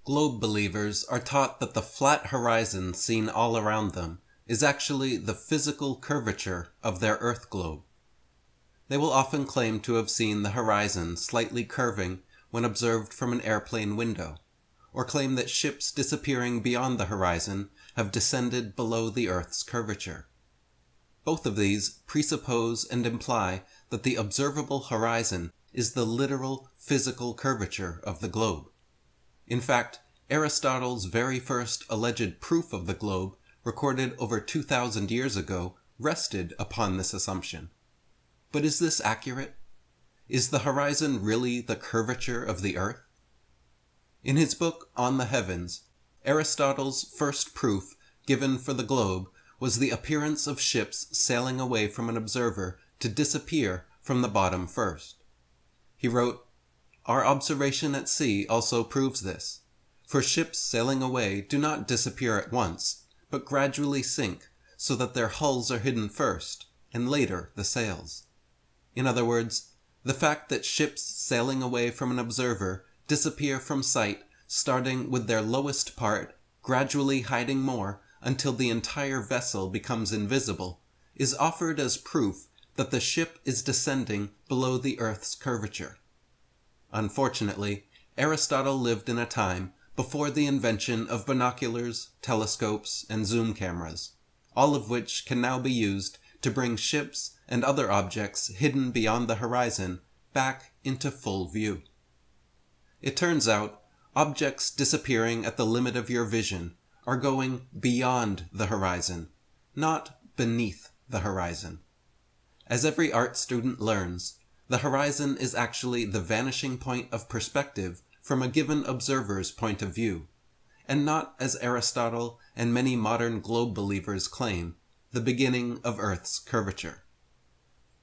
Globe believers are taught that the flat horizon seen all around them is actually the physical curvature of their Earth globe. They will often claim to have seen the horizon slightly curving when observed from an airplane window, or claim that ships disappearing beyond the horizon have descended below the Earth's curvature. Both of these presuppose and imply that the observable horizon is the literal physical curvature of the globe. In fact, Aristotle's very first alleged proof of the globe, recorded over 2,000 years ago, rested upon this assumption. But is this accurate? Is the horizon really the curvature of the Earth? In his book On the Heavens, Aristotle's first proof given for the globe was the appearance of ships sailing away from an observer to disappear from the bottom first. He wrote, "Our observation at sea also proves this, for ships sailing away do not disappear at once, but gradually sink, so that their hulls are hidden first, and later the sails." In other words, the fact that ships sailing away from an observer disappear from sight, starting with their lowest part, gradually hiding more until the entire vessel becomes invisible, is offered as proof that the ship is descending below the Earth's curvature. Unfortunately, Aristotle lived in a time before the invention of binoculars, telescopes, and zoom cameras, all of which can now be used to bring ships and other objects hidden beyond the horizon back into full view. It turns out, objects disappearing at the limit of your vision are going beyond the horizon, not beneath the horizon. As every art student learns, the horizon is actually the vanishing point of perspective from a given observer's point of view, and not, as Aristotle and many modern globe believers claim, the beginning of Earth's curvature.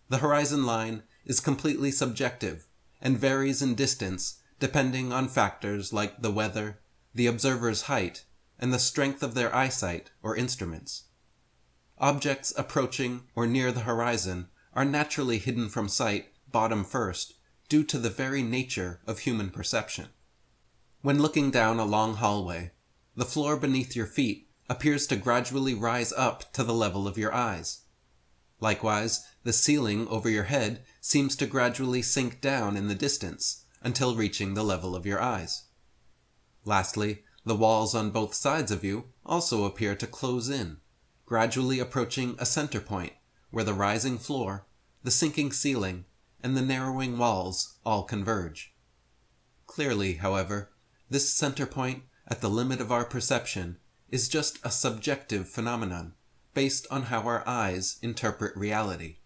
The horizon line is completely subjective and varies in distance depending on factors like the weather, the observer's height, and the strength of their eyesight or instruments. Objects approaching or near the horizon are naturally hidden from sight bottom first due to the very nature of human perception. When looking down a long hallway, the floor beneath your feet appears to gradually rise up to the level of your eyes. Likewise, the ceiling over your head seems to gradually sink down in the distance until reaching the level of your eyes. Lastly, the walls on both sides of you also appear to close in, gradually approaching a center point where the rising floor, the sinking ceiling, and the narrowing walls all converge. Clearly, however, this center point at the limit of our perception is just a subjective phenomenon based on how our eyes interpret reality.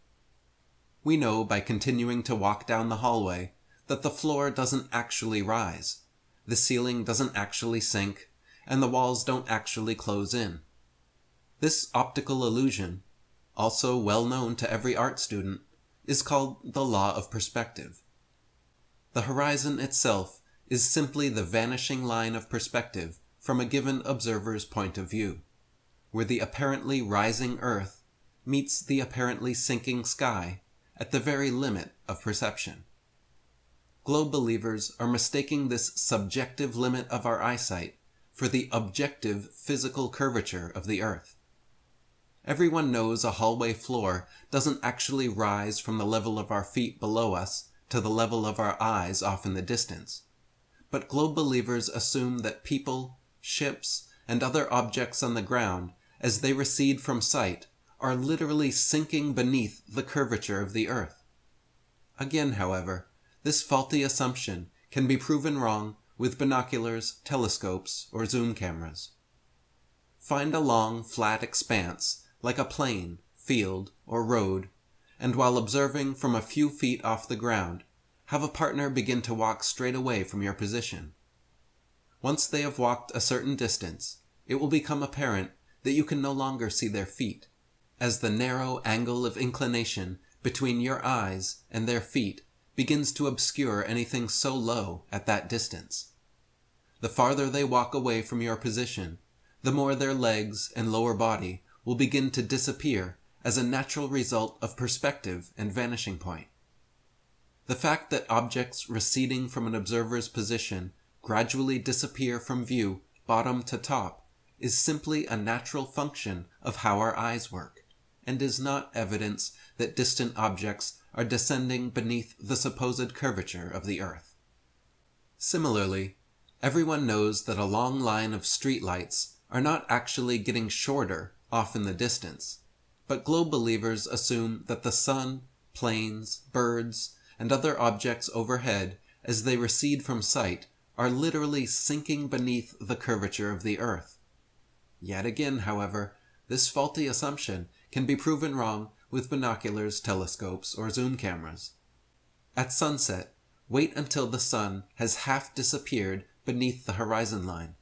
We know by continuing to walk down the hallway that the floor doesn't actually rise, the ceiling doesn't actually sink, and the walls don't actually close in. This optical illusion, also well known to every art student, is called the law of perspective. The horizon itself is simply the vanishing line of perspective from a given observer's point of view, where the apparently rising Earth meets the apparently sinking sky at the very limit of perception. Globe believers are mistaking this subjective limit of our eyesight for the objective physical curvature of the Earth. Everyone knows a hallway floor doesn't actually rise from the level of our feet below us to the level of our eyes off in the distance. But globe believers assume that people, ships, and other objects on the ground, as they recede from sight, are literally sinking beneath the curvature of the Earth. Again, however, this faulty assumption can be proven wrong with binoculars, telescopes, or zoom cameras. Find a long, flat expanse, like a plain, field, or road, and while observing from a few feet off the ground, have a partner begin to walk straight away from your position. Once they have walked a certain distance, it will become apparent that you can no longer see their feet, as the narrow angle of inclination between your eyes and their feet begins to obscure anything so low at that distance. The farther they walk away from your position, the more their legs and lower body will begin to disappear as a natural result of perspective and vanishing point. The fact that objects receding from an observer's position gradually disappear from view bottom to top is simply a natural function of how our eyes work, and is not evidence that distant objects are descending beneath the supposed curvature of the earth. Similarly, everyone knows that a long line of streetlights are not actually getting shorter off in the distance, but globe believers assume that the sun, planes, birds, and other objects overhead, as they recede from sight, are literally sinking beneath the curvature of the earth. Yet again, however, this faulty assumption can be proven wrong with binoculars, telescopes, or zoom cameras. At sunset, wait until the sun has half disappeared beneath the horizon line.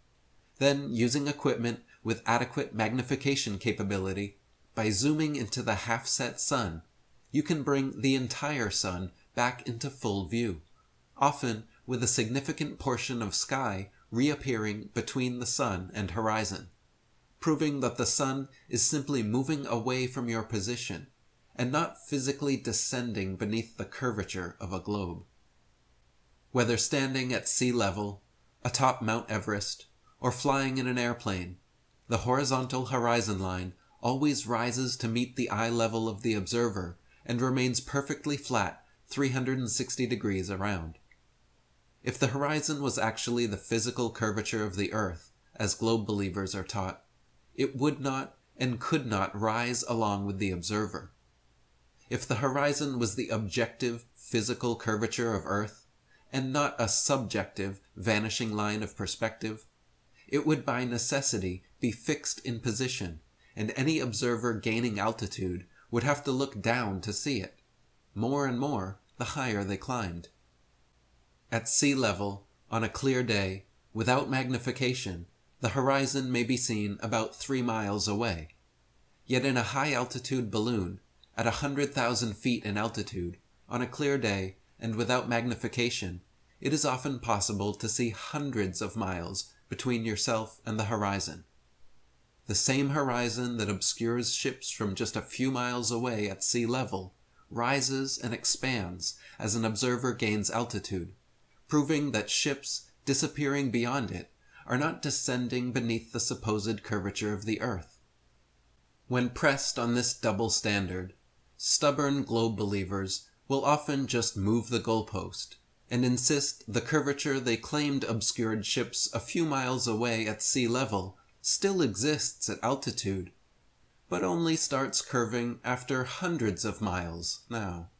Then, using equipment with adequate magnification capability, by zooming into the half-set sun, you can bring the entire sun back into full view, often with a significant portion of sky reappearing between the sun and horizon, proving that the sun is simply moving away from your position and not physically descending beneath the curvature of a globe. Whether standing at sea level, atop Mount Everest, or flying in an airplane, the horizontal horizon line always rises to meet the eye level of the observer and remains perfectly flat 360 degrees around. If the horizon was actually the physical curvature of the earth, as globe believers are taught, it would not and could not rise along with the observer. If the horizon was the objective physical curvature of earth, and not a subjective vanishing line of perspective, it would by necessity be fixed in position, and any observer gaining altitude would have to look down to see it, more and more the higher they climbed. At sea level, on a clear day, without magnification, the horizon may be seen about 3 miles away. Yet in a high-altitude balloon, at 100,000 feet in altitude, on a clear day, and without magnification, it is often possible to see hundreds of miles between yourself and the horizon. The same horizon that obscures ships from just a few miles away at sea level rises and expands as an observer gains altitude, proving that ships disappearing beyond it are not descending beneath the supposed curvature of the earth. When pressed on this double standard, stubborn globe believers will often just move the goalpost and insist the curvature they claimed obscured ships a few miles away at sea level still exists at altitude, but only starts curving after hundreds of miles now.